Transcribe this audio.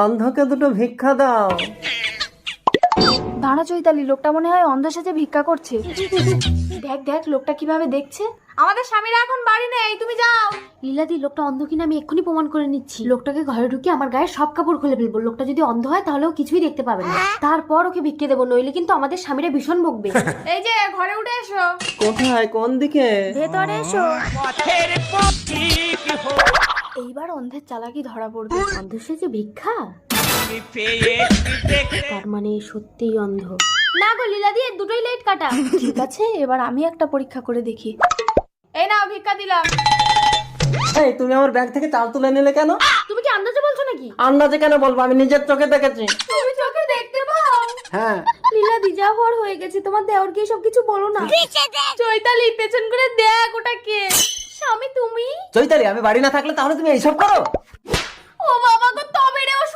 অন্ধকে দুটো ভিক্ষা দাও। দাঁড়া চৈতালি, লোকটা মনে হয় অন্ধ সেজে ভিক্ষা করছে। দেখ দেখ লোকটা কিভাবে দেখছে। আমাদের স্বামীরা এখন বাড়ি নেই, তুমি যাও। লীলাদি, লোকটা অন্ধ কিনা আমি এক্ষুনি প্রমাণ করে নিচ্ছি। লোকটাকে ঘরে ঢুকে আমার গায়ে সব কাপড় খুলে ফেলবো। লোকটা যদি অন্ধ হয় তাহলেও কিছুই দেখতে পাবে না। তারপর ওকে ভিক্ষে দেবো, নইলে কিন্তু আমাদের স্বামীরা ভীষণ বকবে। এই যে ঘরে উঠে এসো। কোথায়, কোন দিকে? ভেতরে এসো। এইবার অন্ধের চালাকি ধরা পড়বে। অন্ধ সেজে ভিক্ষা, তার মানে সত্যিই অন্ধ। না গো লীলাদি, এর দুটোই লাইট কাটা। ঠিক আছে, এবার আমি একটা পরীক্ষা করে দেখি। এই নাও ভিক্ষা দিলাম। এই, তুমি আমার ব্যাগ থেকে চাল তুলে নিলে কেন? তুমি কি আন্দাজে বলছো নাকি? আন্দাজে কেন বলবো, আমি নিজের চোখে দেখেছি। তুমি চোখে দেখতে পাও? হ্যাঁ। লীলাদি, যা হওয়ার হয়ে গেছে, তোমার দেওরকে সব কিছু বলো না। চৈতালি, পেছন করে দেখ ওটা কে। স্বামী তুমি? চৈতালি, আমি বাড়ি না থাকলে তাহলে তুমি এইসব করো? ও বাবা গো, তবে রে, ও